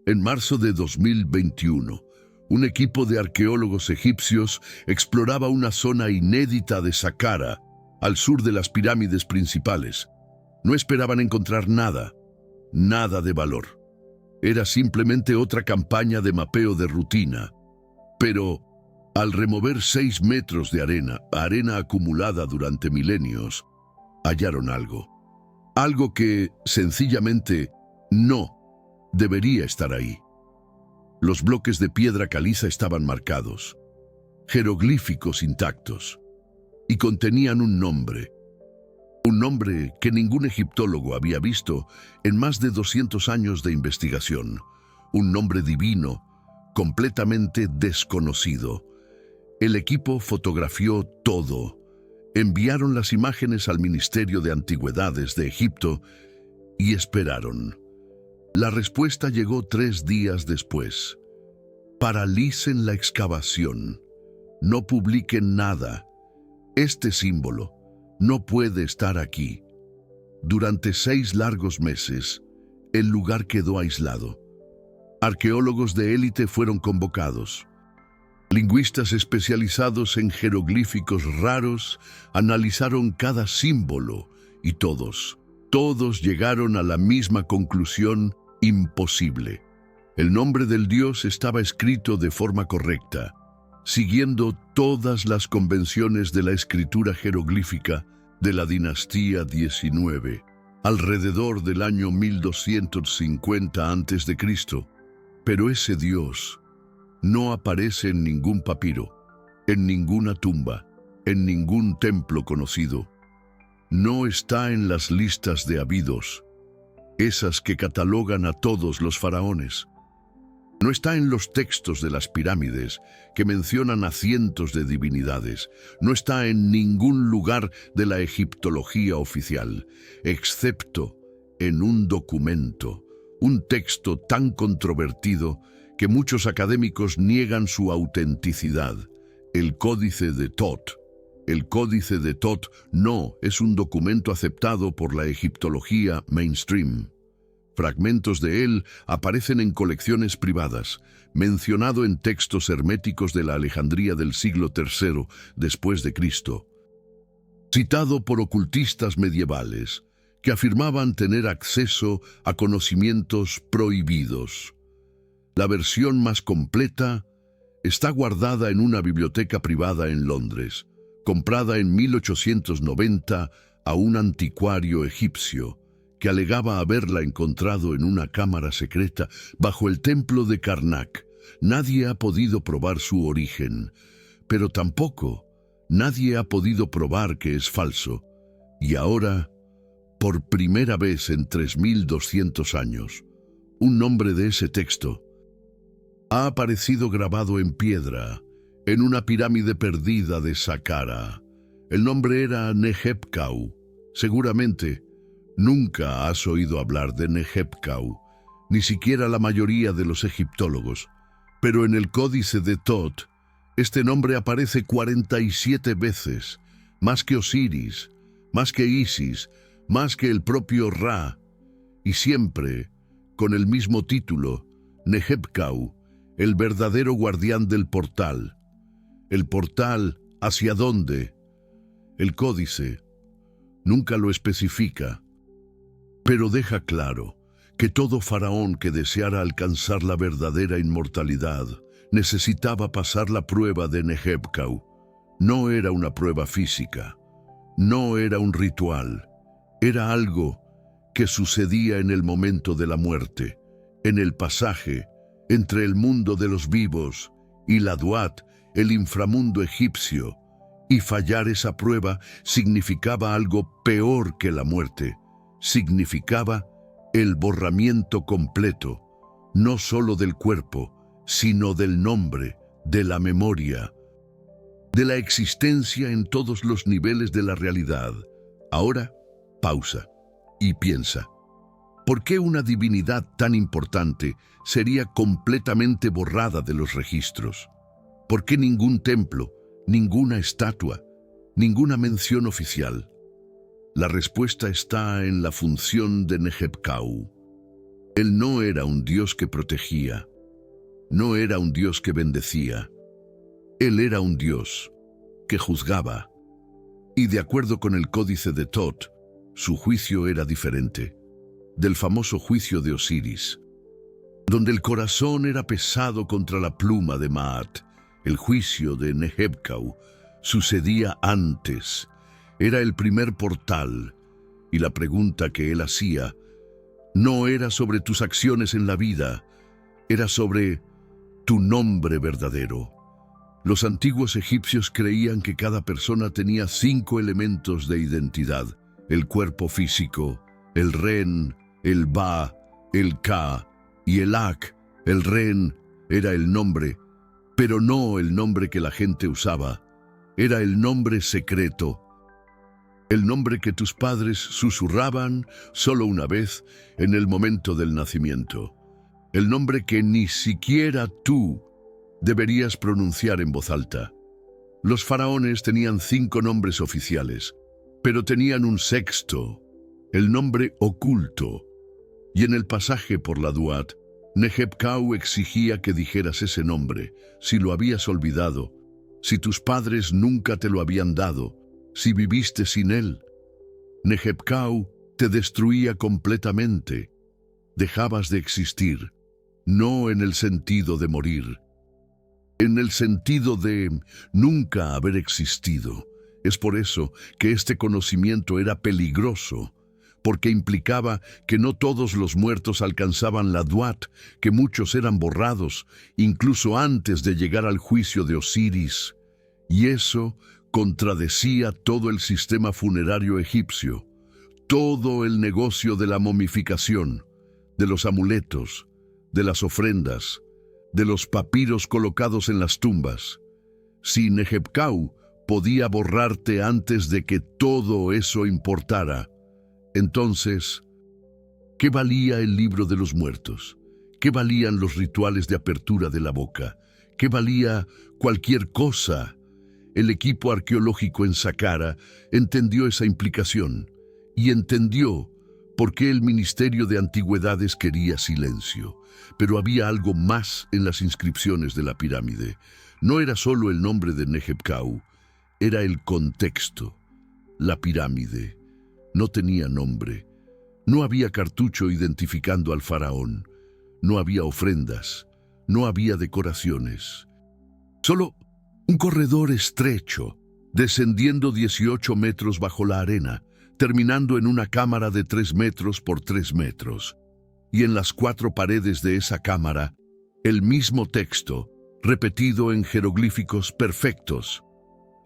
En marzo de 2021, un equipo de arqueólogos egipcios exploraba una zona inédita de Saqqara, al sur de las pirámides principales. No esperaban encontrar nada de valor. Era simplemente otra campaña de mapeo de rutina. Pero, al remover 6 metros de arena acumulada durante milenios, hallaron algo. Algo que, sencillamente, no debería estar ahí. Los bloques de piedra caliza estaban marcados, jeroglíficos intactos, y contenían un nombre que ningún egiptólogo había visto en más de 200 años de investigación, un nombre divino, completamente desconocido. El equipo fotografió todo, enviaron las imágenes al Ministerio de Antigüedades de Egipto y esperaron. La respuesta llegó 3 días después. Paralicen la excavación. No publiquen nada. Este símbolo no puede estar aquí. Durante 6 largos meses, el lugar quedó aislado. Arqueólogos de élite fueron convocados. Lingüistas especializados en jeroglíficos raros analizaron cada símbolo y todos llegaron a la misma conclusión: imposible. El nombre del dios estaba escrito de forma correcta, siguiendo todas las convenciones de la escritura jeroglífica de la dinastía 19, alrededor del año 1250 a.C. Pero ese dios no aparece en ningún papiro, en ninguna tumba, en ningún templo conocido. No está en las listas de Abidos, esas que catalogan a todos los faraones. No está en los textos de las pirámides que mencionan a cientos de divinidades. No está en ningún lugar de la egiptología oficial, excepto en un documento, un texto tan controvertido que muchos académicos niegan su autenticidad: el Códice de Tot. El Códice de Tot no es un documento aceptado por la egiptología mainstream. Fragmentos de él aparecen en colecciones privadas, mencionado en textos herméticos de la Alejandría del siglo III después de Cristo, citado por ocultistas medievales que afirmaban tener acceso a conocimientos prohibidos. La versión más completa está guardada en una biblioteca privada en Londres, comprada en 1890 a un anticuario egipcio que alegaba haberla encontrado en una cámara secreta bajo el templo de Karnak. Nadie ha podido probar su origen, pero tampoco nadie ha podido probar que es falso. Y ahora, por primera vez en 3200 años, un nombre de ese texto ha aparecido grabado en piedra en una pirámide perdida de Saqqara. El nombre era Nehebkau. Seguramente nunca has oído hablar de Nehebkau, ni siquiera la mayoría de los egiptólogos, pero en el Códice de Tot, este nombre aparece 47 veces, más que Osiris, más que Isis, más que el propio Ra, y siempre con el mismo título: Nehebkau, el verdadero guardián del portal. ¿El portal hacia dónde? El códice nunca lo especifica, pero deja claro que todo faraón que deseara alcanzar la verdadera inmortalidad necesitaba pasar la prueba de Nehebkau. No era una prueba física, no era un ritual, era algo que sucedía en el momento de la muerte, en el pasaje entre el mundo de los vivos y la Duat, el inframundo egipcio, y fallar esa prueba significaba algo peor que la muerte. Significaba el borramiento completo, no solo del cuerpo, sino del nombre, de la memoria, de la existencia en todos los niveles de la realidad. Ahora, pausa y piensa. ¿Por qué una divinidad tan importante sería completamente borrada de los registros? ¿Por qué ningún templo, ninguna estatua, ninguna mención oficial? La respuesta está en la función de Nehebkau. Él no era un Dios que protegía, no era un Dios que bendecía. Él era un Dios que juzgaba. Y de acuerdo con el códice de Thoth, su juicio era diferente del famoso juicio de Osiris, donde el corazón era pesado contra la pluma de Maat. El juicio de Nehebkau sucedía antes, era el primer portal, y la pregunta que él hacía no era sobre tus acciones en la vida, era sobre tu nombre verdadero. Los antiguos egipcios creían que cada persona tenía 5 elementos de identidad: el cuerpo físico, el Ren, el Ba, el Ka y el Ak. El Ren era el nombre, pero no el nombre que la gente usaba. Era el nombre secreto, el nombre que tus padres susurraban solo una vez en el momento del nacimiento. El nombre que ni siquiera tú deberías pronunciar en voz alta. Los faraones tenían 5 nombres oficiales, pero tenían un sexto, el nombre oculto. Y en el pasaje por la Duat, Nehebkau exigía que dijeras ese nombre, si lo habías olvidado, si tus padres nunca te lo habían dado, si viviste sin él. Nehebkau te destruía completamente. Dejabas de existir, no en el sentido de morir, en el sentido de nunca haber existido. Es por eso que este conocimiento era peligroso, porque implicaba que no todos los muertos alcanzaban la Duat, que muchos eran borrados, incluso antes de llegar al juicio de Osiris. Y eso contradecía todo el sistema funerario egipcio, todo el negocio de la momificación, de los amuletos, de las ofrendas, de los papiros colocados en las tumbas. Si Nehebkau podía borrarte antes de que todo eso importara, entonces, ¿qué valía el libro de los muertos? ¿Qué valían los rituales de apertura de la boca? ¿Qué valía cualquier cosa? El equipo arqueológico en Saqqara entendió esa implicación y entendió por qué el Ministerio de Antigüedades quería silencio. Pero había algo más en las inscripciones de la pirámide. No era solo el nombre de Nehebkau, era el contexto. La pirámide no tenía nombre, no había cartucho identificando al faraón, no había ofrendas, no había decoraciones. Solo un corredor estrecho, descendiendo 18 metros bajo la arena, terminando en una cámara de 3 metros por 3 metros. Y en las 4 paredes de esa cámara, el mismo texto, repetido en jeroglíficos perfectos.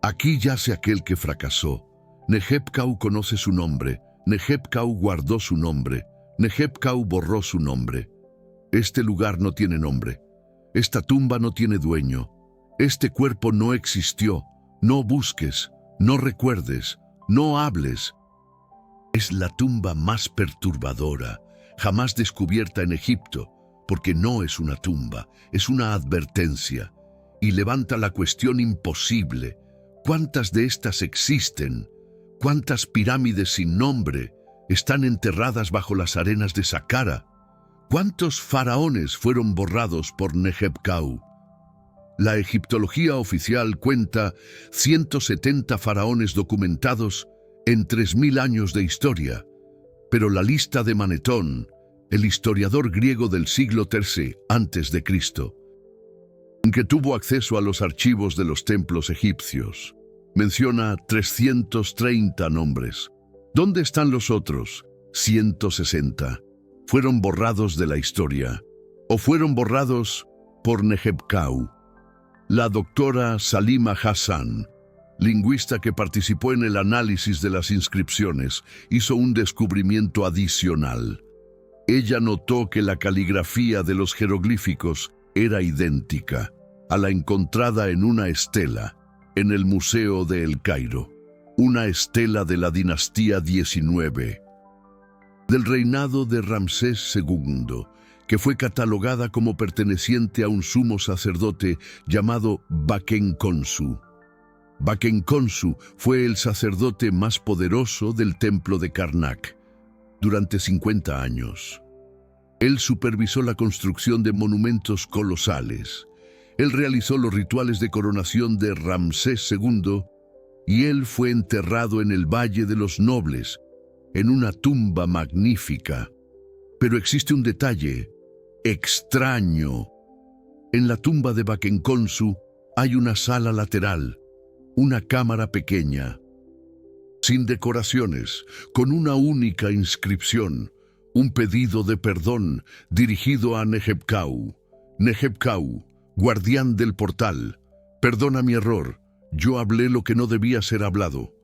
Aquí yace aquel que fracasó. Nehebkau conoce su nombre, Nehebkau guardó su nombre, Nehebkau borró su nombre. Este lugar no tiene nombre, esta tumba no tiene dueño, este cuerpo no existió. No busques, no recuerdes, no hables. Es la tumba más perturbadora jamás descubierta en Egipto, porque no es una tumba, es una advertencia, y levanta la cuestión imposible: ¿cuántas de estas existen? ¿Cuántas pirámides sin nombre están enterradas bajo las arenas de Saqqara? ¿Cuántos faraones fueron borrados por Nehebkau? La egiptología oficial cuenta 170 faraones documentados en 3000 años de historia, pero la lista de Manetón, el historiador griego del siglo III a.C., que tuvo acceso a los archivos de los templos egipcios, menciona 330 nombres. ¿Dónde están los otros 160? ¿Fueron borrados de la historia o fueron borrados por Nehebkau? La doctora Salima Hassan, lingüista que participó en el análisis de las inscripciones, hizo un descubrimiento adicional. Ella notó que la caligrafía de los jeroglíficos era idéntica a la encontrada en una estela en el Museo de El Cairo, una estela de la dinastía 19, del reinado de Ramsés II, que fue catalogada como perteneciente a un sumo sacerdote llamado Bakenkonsu. Bakenkonsu fue el sacerdote más poderoso del templo de Karnak durante 50 años. Él supervisó la construcción de monumentos colosales. Él realizó los rituales de coronación de Ramsés II y él fue enterrado en el Valle de los Nobles, en una tumba magnífica. Pero existe un detalle extraño. En la tumba de Bakenkonsu hay una sala lateral, una cámara pequeña, sin decoraciones, con una única inscripción, un pedido de perdón dirigido a Nehebkau. Nehebkau, guardián del portal, perdona mi error. Yo hablé lo que no debía ser hablado.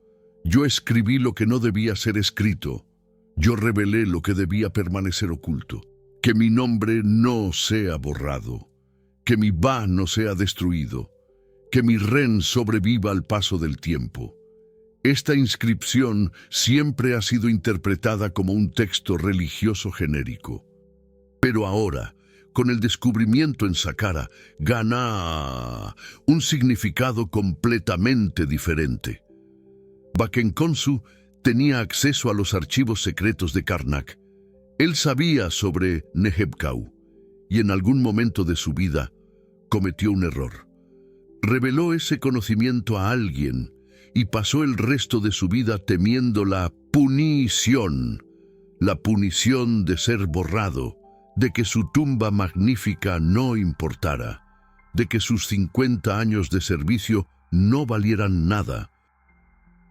Yo escribí lo que no debía ser escrito. Yo revelé lo que debía permanecer oculto. Que mi nombre no sea borrado. Que mi Ba no sea destruido. Que mi Ren sobreviva al paso del tiempo. Esta inscripción siempre ha sido interpretada como un texto religioso genérico. Pero ahora, con el descubrimiento en Saqqara, gana un significado completamente diferente. Bakenkonsu tenía acceso a los archivos secretos de Karnak. Él sabía sobre Nehebkau y en algún momento de su vida cometió un error. Reveló ese conocimiento a alguien y pasó el resto de su vida temiendo la punición de ser borrado, de que su tumba magnífica no importara, de que sus 50 años de servicio no valieran nada.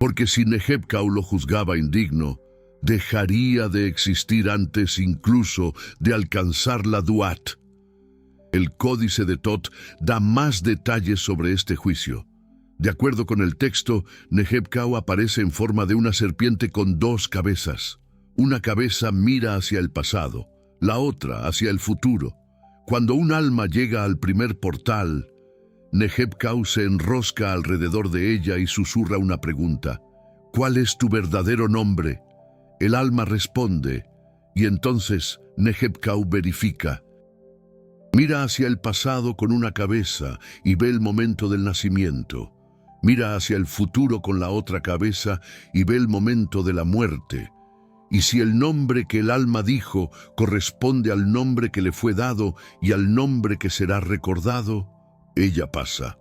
Porque si Nehebkau lo juzgaba indigno, dejaría de existir antes incluso de alcanzar la Duat. El Códice de Tot da más detalles sobre este juicio. De acuerdo con el texto, Nehebkau aparece en forma de una serpiente con 2 cabezas. Una cabeza mira hacia el pasado, la otra hacia el futuro. Cuando un alma llega al primer portal, Nehebkau se enrosca alrededor de ella y susurra una pregunta. ¿Cuál es tu verdadero nombre? El alma responde, y entonces Nehebkau verifica. Mira hacia el pasado con una cabeza y ve el momento del nacimiento. Mira hacia el futuro con la otra cabeza y ve el momento de la muerte. Y si el nombre que el alma dijo corresponde al nombre que le fue dado y al nombre que será recordado, ella pasa.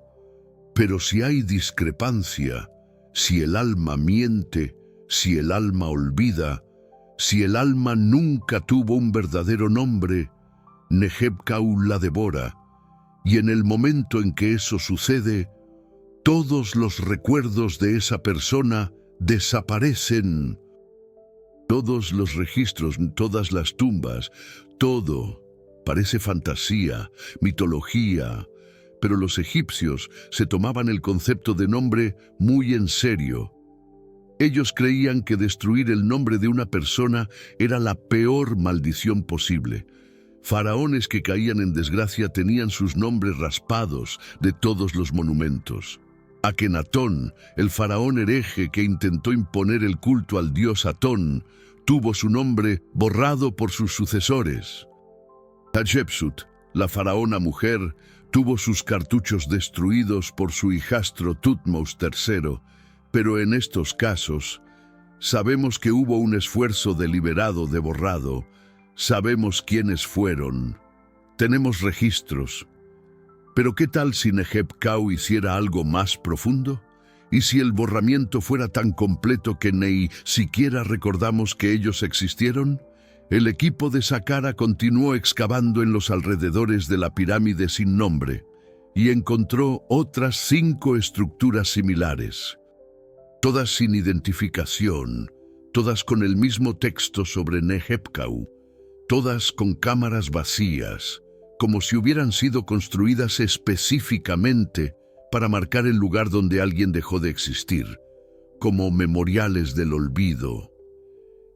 Pero si hay discrepancia, si el alma miente, si el alma olvida, si el alma nunca tuvo un verdadero nombre, Nehebkau la devora, y en el momento en que eso sucede, todos los recuerdos de esa persona desaparecen. Todos los registros, todas las tumbas, todo parece fantasía, mitología, pero los egipcios se tomaban el concepto de nombre muy en serio. Ellos creían que destruir el nombre de una persona era la peor maldición posible. Faraones que caían en desgracia tenían sus nombres raspados de todos los monumentos. Akenatón, el faraón hereje que intentó imponer el culto al dios Atón, tuvo su nombre borrado por sus sucesores. Hatshepsut, la faraona mujer, tuvo sus cartuchos destruidos por su hijastro Tutmos III, pero en estos casos sabemos que hubo un esfuerzo deliberado de borrado. Sabemos quiénes fueron. Tenemos registros. Pero ¿qué tal si Nehebkau hiciera algo más profundo? ¿Y si el borramiento fuera tan completo que ni siquiera recordamos que ellos existieron? El equipo de Saqqara continuó excavando en los alrededores de la pirámide sin nombre y encontró otras 5 estructuras similares, todas sin identificación, todas con el mismo texto sobre Nehebkau, todas con cámaras vacías, como si hubieran sido construidas específicamente para marcar el lugar donde alguien dejó de existir, como memoriales del olvido.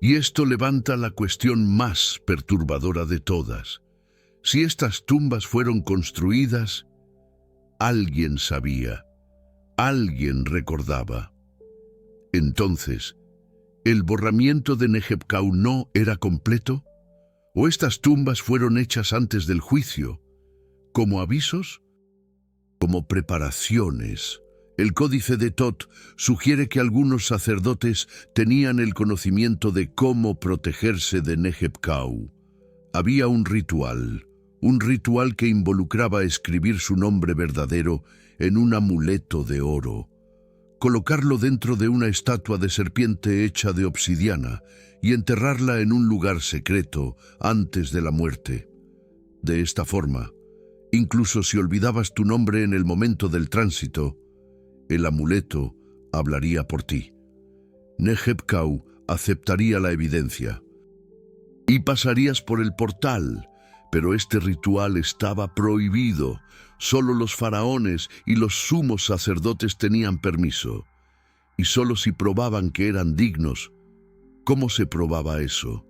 Y esto levanta la cuestión más perturbadora de todas. Si estas tumbas fueron construidas, alguien sabía, alguien recordaba. Entonces, ¿el borramiento de Nehebkau no era completo? ¿O estas tumbas fueron hechas antes del juicio, como avisos? Como preparaciones. El Códice de Tot sugiere que algunos sacerdotes tenían el conocimiento de cómo protegerse de Nehebkau. Había un ritual que involucraba escribir su nombre verdadero en un amuleto de oro, colocarlo dentro de una estatua de serpiente hecha de obsidiana y enterrarla en un lugar secreto antes de la muerte. De esta forma, incluso si olvidabas tu nombre en el momento del tránsito, el amuleto hablaría por ti. Neheb-Kau aceptaría la evidencia y pasarías por el portal, pero este ritual estaba prohibido. Solo los faraones y los sumos sacerdotes tenían permiso, y solo si probaban que eran dignos. ¿Cómo se probaba eso?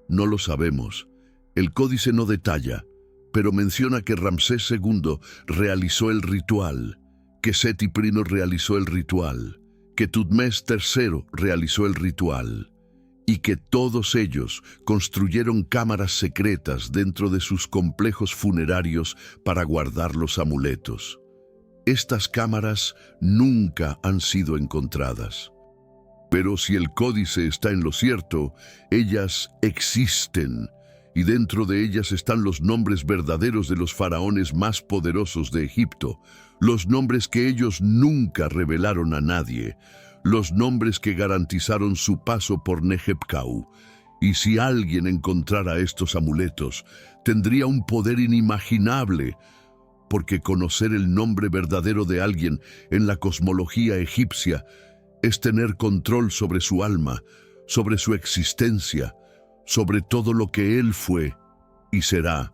No lo sabemos. El códice no detalla, pero menciona que Ramsés II realizó el ritual, que Seti I realizó el ritual, que Tutmés III realizó el ritual, y que todos ellos construyeron cámaras secretas dentro de sus complejos funerarios para guardar los amuletos. Estas cámaras nunca han sido encontradas. Pero si el códice está en lo cierto, ellas existen, y dentro de ellas están los nombres verdaderos de los faraones más poderosos de Egipto, los nombres que ellos nunca revelaron a nadie, los nombres que garantizaron su paso por Neheb-Kau. Y si alguien encontrara estos amuletos, tendría un poder inimaginable, porque conocer el nombre verdadero de alguien en la cosmología egipcia es tener control sobre su alma, sobre su existencia, sobre todo lo que él fue y será.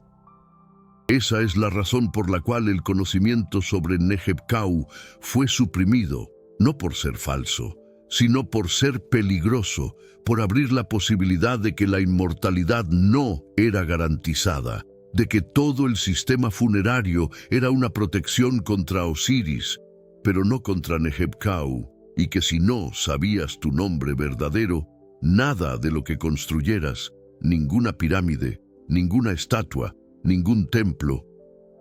Esa es la razón por la cual el conocimiento sobre Neheb-Kau fue suprimido, no por ser falso, sino por ser peligroso, por abrir la posibilidad de que la inmortalidad no era garantizada, de que todo el sistema funerario era una protección contra Osiris, pero no contra Neheb-Kau, y que si no sabías tu nombre verdadero, nada de lo que construyeras, ninguna pirámide, ninguna estatua, ningún templo,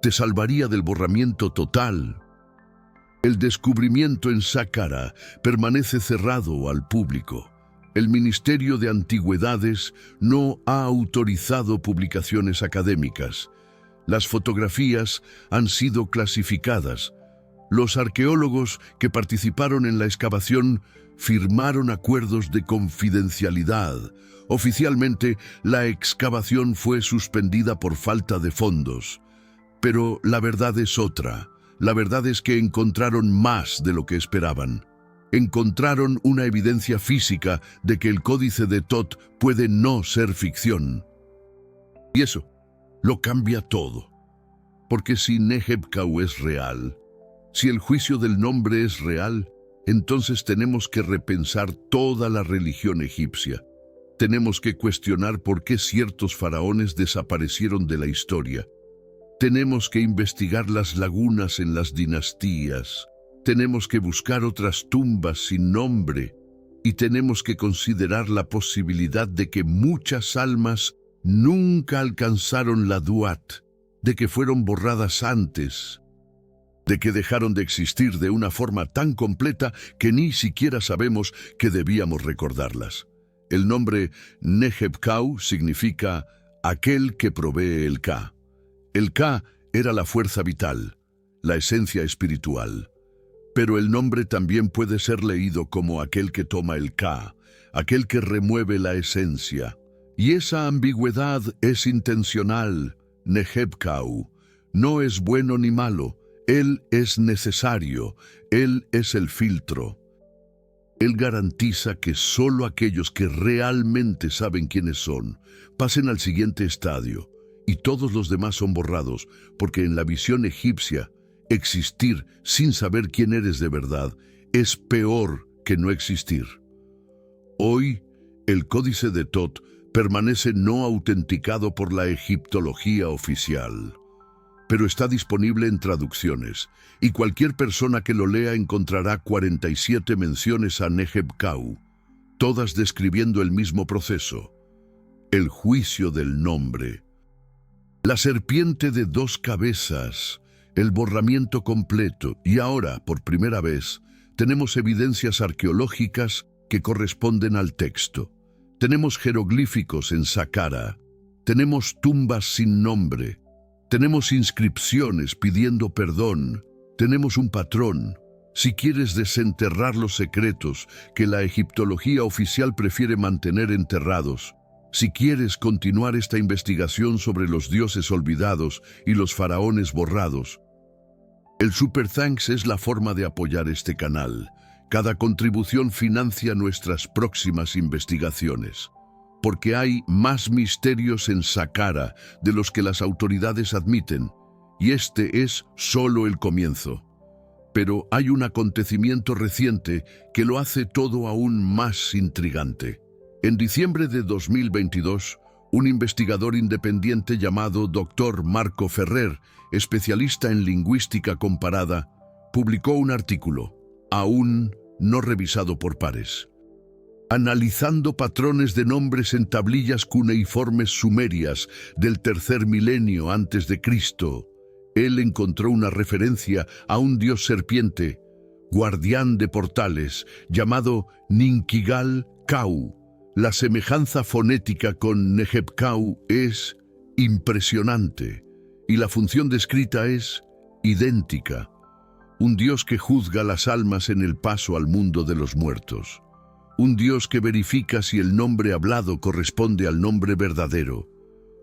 te salvaría del borramiento total. El descubrimiento en Saqqara permanece cerrado al público. El Ministerio de Antigüedades no ha autorizado publicaciones académicas. Las fotografías han sido clasificadas. Los arqueólogos que participaron en la excavación firmaron acuerdos de confidencialidad. Oficialmente, la excavación fue suspendida por falta de fondos. Pero la verdad es otra. La verdad es que encontraron más de lo que esperaban. Encontraron una evidencia física de que el códice de Tot puede no ser ficción. Y eso lo cambia todo. Porque si Neheb-Kau es real, si el juicio del nombre es real, entonces tenemos que repensar toda la religión egipcia. Tenemos que cuestionar por qué ciertos faraones desaparecieron de la historia. Tenemos que investigar las lagunas en las dinastías. Tenemos que buscar otras tumbas sin nombre. Y tenemos que considerar la posibilidad de que muchas almas nunca alcanzaron la Duat, de que fueron borradas antes, de que dejaron de existir de una forma tan completa que ni siquiera sabemos que debíamos recordarlas. El nombre Neheb-Kau significa aquel que provee el Ka. El Ka era la fuerza vital, la esencia espiritual. Pero el nombre también puede ser leído como aquel que toma el Ka, aquel que remueve la esencia. Y esa ambigüedad es intencional. Neheb-Kau no es bueno ni malo. Él es necesario. Él es el filtro. Él garantiza que solo aquellos que realmente saben quiénes son pasen al siguiente estadio, y todos los demás son borrados, porque en la visión egipcia, existir sin saber quién eres de verdad es peor que no existir. Hoy, el códice de Tot permanece no autenticado por la egiptología oficial, pero está disponible en traducciones, y cualquier persona que lo lea encontrará 47 menciones a Neheb-Kau, todas describiendo el mismo proceso, el juicio del nombre. La serpiente de 2 cabezas, el borramiento completo, y ahora, por primera vez, tenemos evidencias arqueológicas que corresponden al texto. Tenemos jeroglíficos en Saqqara, Tenemos tumbas sin nombre. Tenemos inscripciones pidiendo perdón. Tenemos un patrón. Si quieres desenterrar los secretos que la egiptología oficial prefiere mantener enterrados, si quieres continuar esta investigación sobre los dioses olvidados y los faraones borrados, el Super Thanks es la forma de apoyar este canal. Cada contribución financia nuestras próximas investigaciones, porque hay más misterios en Saqqara de los que las autoridades admiten, y este es solo el comienzo. Pero hay un acontecimiento reciente que lo hace todo aún más intrigante. En diciembre de 2022, un investigador independiente llamado Dr. Marco Ferrer, especialista en lingüística comparada, publicó un artículo, aún no revisado por pares, analizando patrones de nombres en tablillas cuneiformes sumerias del tercer milenio antes de Cristo. Él encontró una referencia a un dios serpiente, guardián de portales, llamado Ninkigal-Kau. La semejanza fonética con Neheb-Kau es impresionante y la función descrita es idéntica. Un Dios que juzga las almas en el paso al mundo de los muertos. Un Dios que verifica si el nombre hablado corresponde al nombre verdadero.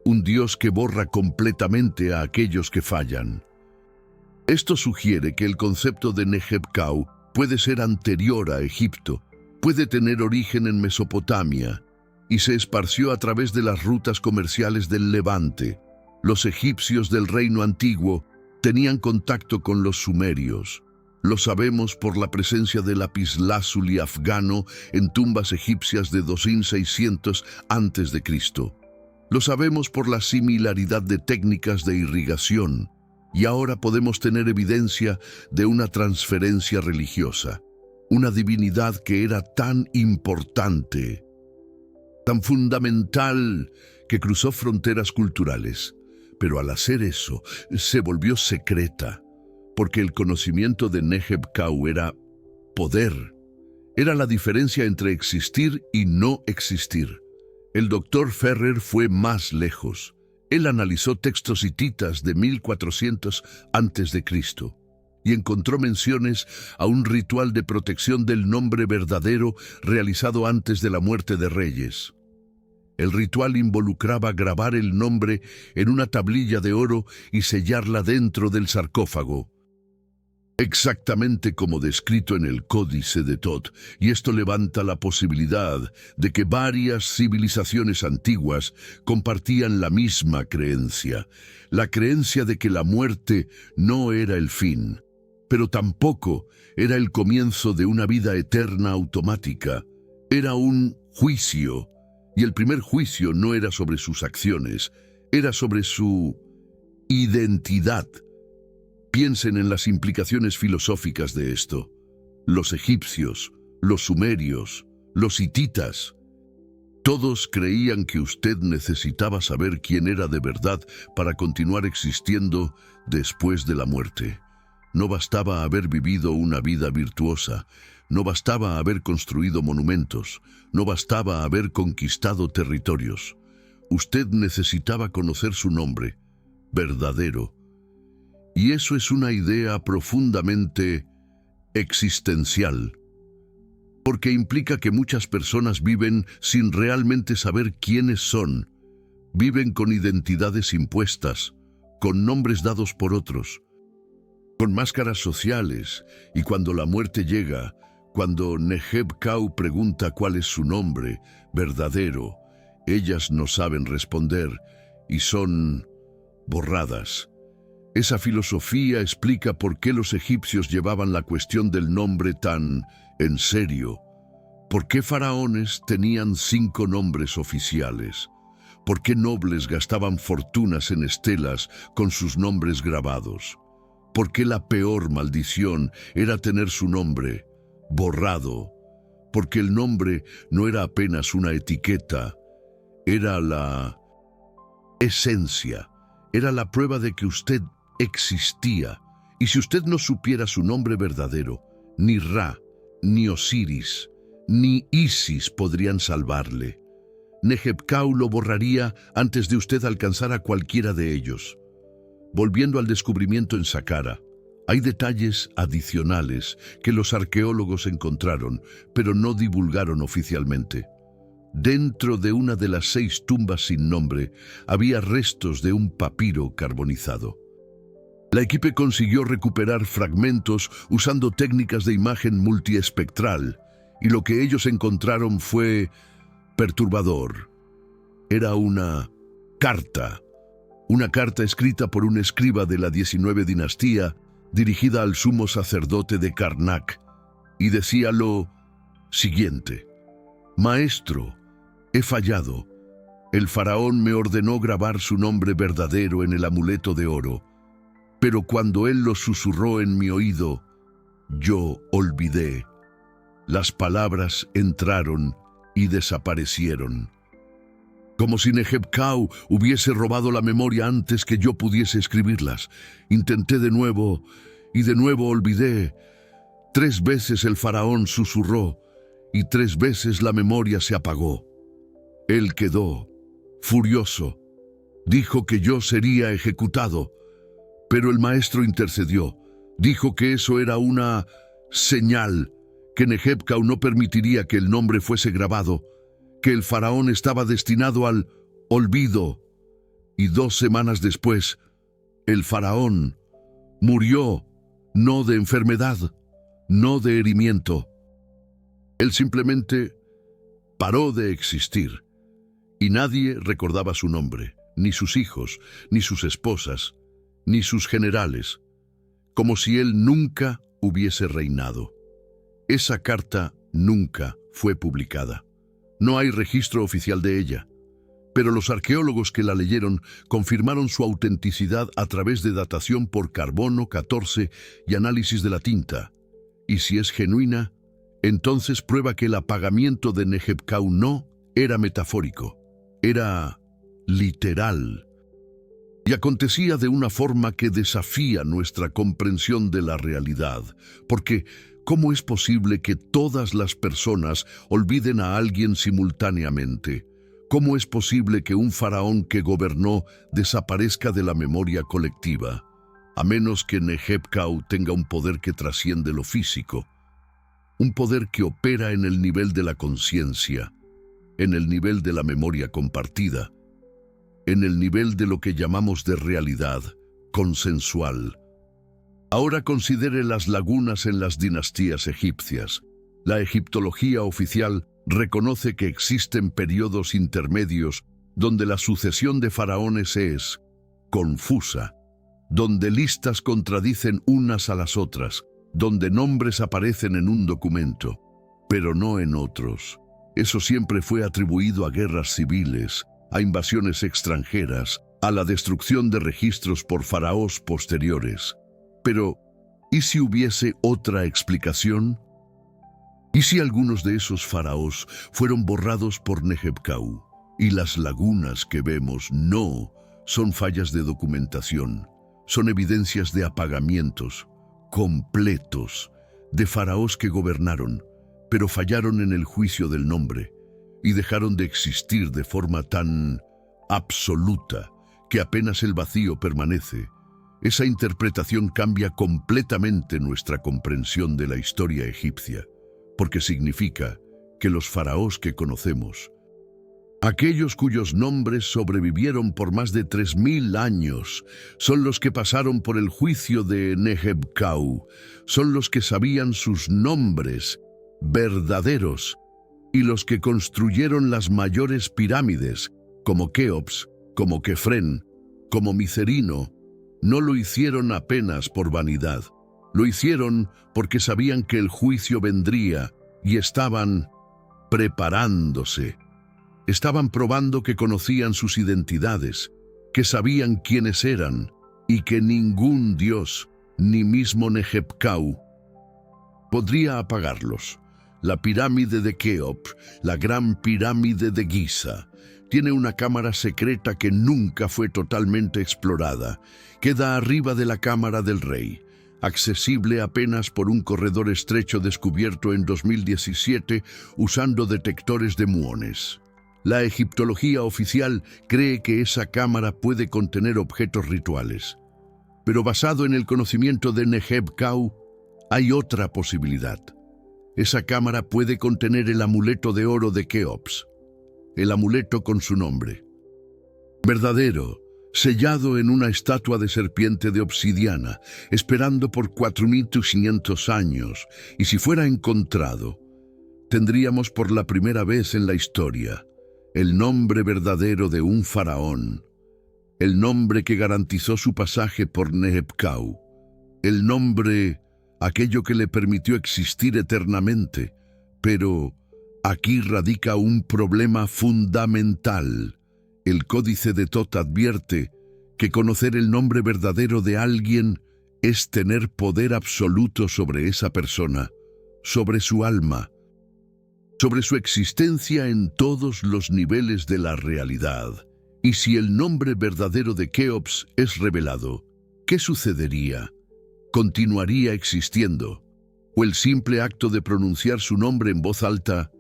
Un Dios que borra completamente a aquellos que fallan. Esto sugiere que el concepto de Neheb-Kau puede ser anterior a Egipto, puede tener origen en Mesopotamia y se esparció a través de las rutas comerciales del Levante. Los egipcios del reino antiguo tenían contacto con los sumerios. Lo sabemos por la presencia de lapislázuli afgano en tumbas egipcias de 2600 a.C. Lo sabemos por la similaridad de técnicas de irrigación, y ahora podemos tener evidencia de una transferencia religiosa. Una divinidad que era tan importante, tan fundamental, que cruzó fronteras culturales. Pero al hacer eso, se volvió secreta, porque el conocimiento de Neheb-Kau era poder. Era la diferencia entre existir y no existir. El doctor Ferrer fue más lejos. Él analizó textos hititas de 1400 a.C. y encontró menciones a un ritual de protección del nombre verdadero realizado antes de la muerte de reyes. El ritual involucraba grabar el nombre en una tablilla de oro y sellarla dentro del sarcófago, exactamente como descrito en el Códice de Tot, y esto levanta la posibilidad de que varias civilizaciones antiguas compartían la misma creencia, la creencia de que la muerte no era el fin, pero tampoco era el comienzo de una vida eterna automática. Era un juicio, y el primer juicio no era sobre sus acciones, era sobre su identidad. Piensen en las implicaciones filosóficas de esto. Los egipcios, los sumerios, los hititas, todos creían que usted necesitaba saber quién era de verdad para continuar existiendo después de la muerte. No bastaba haber vivido una vida virtuosa, no bastaba haber construido monumentos, no bastaba haber conquistado territorios. Usted necesitaba conocer su nombre, verdadero. Y eso es una idea profundamente existencial, porque implica que muchas personas viven sin realmente saber quiénes son. Viven con identidades impuestas, con nombres dados por otros, con máscaras sociales, y cuando la muerte llega, cuando Neheb-Kau pregunta cuál es su nombre verdadero, ellas no saben responder y son borradas. Esa filosofía explica por qué los egipcios llevaban la cuestión del nombre tan en serio. ¿Por qué faraones tenían 5 nombres oficiales? ¿Por qué nobles gastaban fortunas en estelas con sus nombres grabados? ¿Por qué la peor maldición era tener su nombre borrado? Porque el nombre no era apenas una etiqueta, era la esencia, era la prueba de que usted existía. Y si usted no supiera su nombre verdadero, ni Ra, ni Osiris, ni Isis podrían salvarle. Neheb-Kau lo borraría antes de usted alcanzar a cualquiera de ellos. Volviendo al descubrimiento en Saqqara, hay detalles adicionales que los arqueólogos encontraron, pero no divulgaron oficialmente. Dentro de una de las 6 tumbas sin nombre había restos de un papiro carbonizado. La equipe consiguió recuperar fragmentos usando técnicas de imagen multiespectral, y lo que ellos encontraron fue perturbador. Era una carta escrita por un escriba de la 19 dinastía, dirigida al sumo sacerdote de Karnak, y decía lo siguiente: Maestro, he fallado. El faraón me ordenó grabar su nombre verdadero en el amuleto de oro, pero cuando él lo susurró en mi oído, yo olvidé. Las palabras entraron y desaparecieron. Como si Neheb-Kau hubiese robado la memoria antes que yo pudiese escribirlas. Intenté de nuevo, y de nuevo olvidé. 3 veces el faraón susurró, y 3 veces la memoria se apagó. Él quedó furioso. Dijo que yo sería ejecutado, pero el maestro intercedió. Dijo que eso era una señal, que Neheb-Kau no permitiría que el nombre fuese grabado, que el faraón estaba destinado al olvido. Y 2 semanas después, el faraón murió, no de enfermedad, no de herimiento. Él simplemente paró de existir, y nadie recordaba su nombre, ni sus hijos, ni sus esposas, ni sus generales, como si él nunca hubiese reinado. Esa carta nunca fue publicada. No hay registro oficial de ella, pero los arqueólogos que la leyeron confirmaron su autenticidad a través de datación por carbono 14 y análisis de la tinta. Y si es genuina, entonces prueba que el apagamiento de Neheb-Kau no era metafórico, era literal. Y acontecía de una forma que desafía nuestra comprensión de la realidad, porque ¿cómo es posible que todas las personas olviden a alguien simultáneamente? ¿Cómo es posible que un faraón que gobernó desaparezca de la memoria colectiva? A menos que Neheb-Kau tenga un poder que trasciende lo físico, un poder que opera en el nivel de la conciencia, en el nivel de la memoria compartida, en el nivel de lo que llamamos de realidad consensual. Ahora considere las lagunas en las dinastías egipcias. La egiptología oficial reconoce que existen periodos intermedios donde la sucesión de faraones es confusa, donde listas contradicen unas a las otras, donde nombres aparecen en un documento, pero no en otros. Eso siempre fue atribuido a guerras civiles, a invasiones extranjeras, a la destrucción de registros por faraós posteriores. Pero, ¿y si hubiese otra explicación? ¿Y si algunos de esos faraós fueron borrados por Neheb-Kau? Y las lagunas que vemos no son fallas de documentación, son evidencias de apagamientos completos de faraós que gobernaron, pero fallaron en el juicio del nombre y dejaron de existir de forma tan absoluta que apenas el vacío permanece. Esa interpretación cambia completamente nuestra comprensión de la historia egipcia, porque significa que los faraós que conocemos, aquellos cuyos nombres sobrevivieron por más de 3000 años, son los que pasaron por el juicio de Neheb-Kau, son los que sabían sus nombres verdaderos y los que construyeron las mayores pirámides, como Keops, como Kefren, como Micerino. No lo hicieron apenas por vanidad, lo hicieron porque sabían que el juicio vendría y estaban preparándose. Estaban probando que conocían sus identidades, que sabían quiénes eran y que ningún dios, ni mismo Neheb-Kau, podría apagarlos. La pirámide de Keops, la gran pirámide de Giza, tiene una cámara secreta que nunca fue totalmente explorada. Queda arriba de la cámara del rey, accesible apenas por un corredor estrecho descubierto en 2017 usando detectores de muones. La egiptología oficial cree que esa cámara puede contener objetos rituales. Pero basado en el conocimiento de Neheb-Kau, hay otra posibilidad. Esa cámara puede contener el amuleto de oro de Keops, el amuleto con su nombre. Verdadero, sellado en una estatua de serpiente de obsidiana, esperando por 4.500 años, y si fuera encontrado, tendríamos por la primera vez en la historia el nombre verdadero de un faraón, el nombre que garantizó su pasaje por Neheb-Kau, el nombre, aquello que le permitió existir eternamente. Pero aquí radica un problema fundamental. El Códice de Thoth advierte que conocer el nombre verdadero de alguien es tener poder absoluto sobre esa persona, sobre su alma, sobre su existencia en todos los niveles de la realidad. Y si el nombre verdadero de Keops es revelado, ¿qué sucedería? ¿Continuaría existiendo? ¿O el simple acto de pronunciar su nombre en voz alta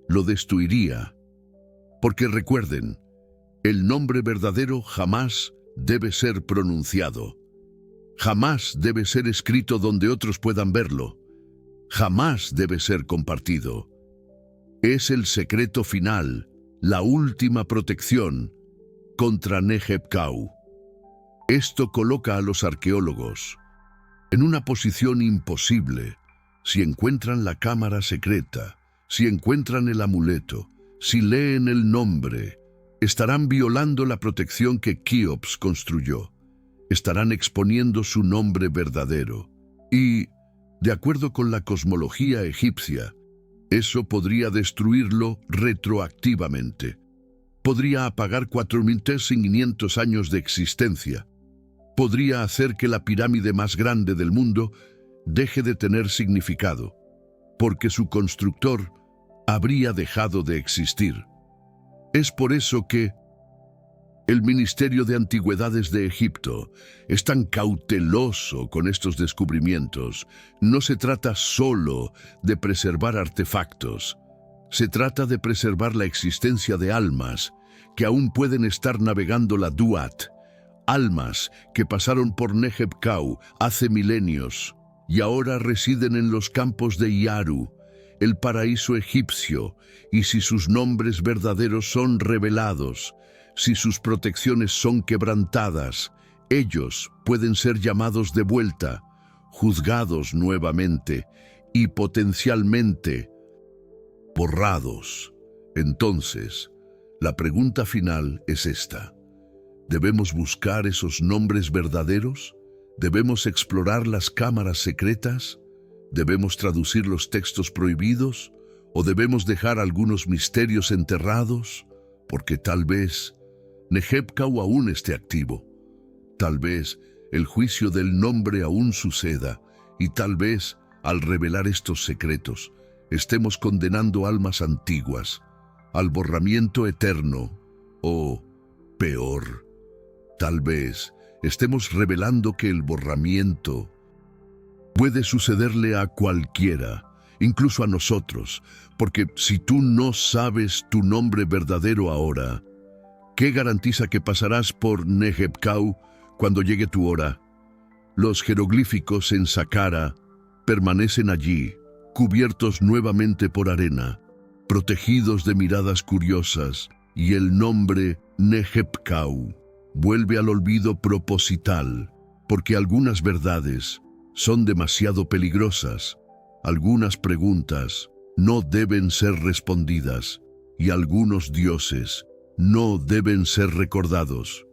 lo destruiría? Porque recuerden, el nombre verdadero jamás debe ser pronunciado. Jamás debe ser escrito donde otros puedan verlo. Jamás debe ser compartido. Es el secreto final, la última protección contra Neheb-Kau. Esto coloca a los arqueólogos en una posición imposible. Si encuentran la cámara secreta, si encuentran el amuleto, si leen el nombre, estarán violando la protección que Keops construyó. Estarán exponiendo su nombre verdadero. Y, de acuerdo con la cosmología egipcia, eso podría destruirlo retroactivamente. Podría apagar 4.500 años de existencia. Podría hacer que la pirámide más grande del mundo deje de tener significado, porque su constructor habría dejado de existir. Es por eso que el Ministerio de Antigüedades de Egipto es tan cauteloso con estos descubrimientos. No se trata solo de preservar artefactos. Se trata de preservar la existencia de almas que aún pueden estar navegando la Duat, almas que pasaron por Neheb-Kau hace milenios y ahora residen en los campos de Yaru, el paraíso egipcio, y si sus nombres verdaderos son revelados, si sus protecciones son quebrantadas, ellos pueden ser llamados de vuelta, juzgados nuevamente y potencialmente borrados. Entonces, la pregunta final es esta. ¿Debemos buscar esos nombres verdaderos? ¿Debemos explorar las cámaras secretas? ¿Debemos traducir los textos prohibidos? ¿O debemos dejar algunos misterios enterrados? Porque tal vez Neheb-Kau aún esté activo. Tal vez el juicio del nombre aún suceda, y tal vez, al revelar estos secretos, estemos condenando almas antiguas al borramiento eterno, o, peor, tal vez estemos revelando que el borramiento puede sucederle a cualquiera, incluso a nosotros, porque si tú no sabes tu nombre verdadero ahora, ¿qué garantiza que pasarás por Neheb-Kau cuando llegue tu hora? Los jeroglíficos en Saqqara permanecen allí, cubiertos nuevamente por arena, protegidos de miradas curiosas, y el nombre Neheb-Kau vuelve al olvido proposital, porque algunas verdades son demasiado peligrosas, algunas preguntas no deben ser respondidas, y algunos dioses no deben ser recordados.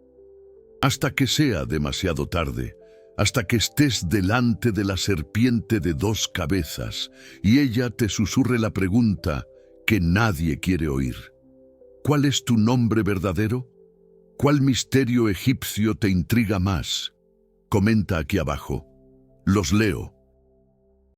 Hasta que sea demasiado tarde, hasta que estés delante de la serpiente de 2 cabezas y ella te susurre la pregunta que nadie quiere oír. ¿Cuál es tu nombre verdadero? ¿Cuál misterio egipcio te intriga más? Comenta aquí abajo. Los leo.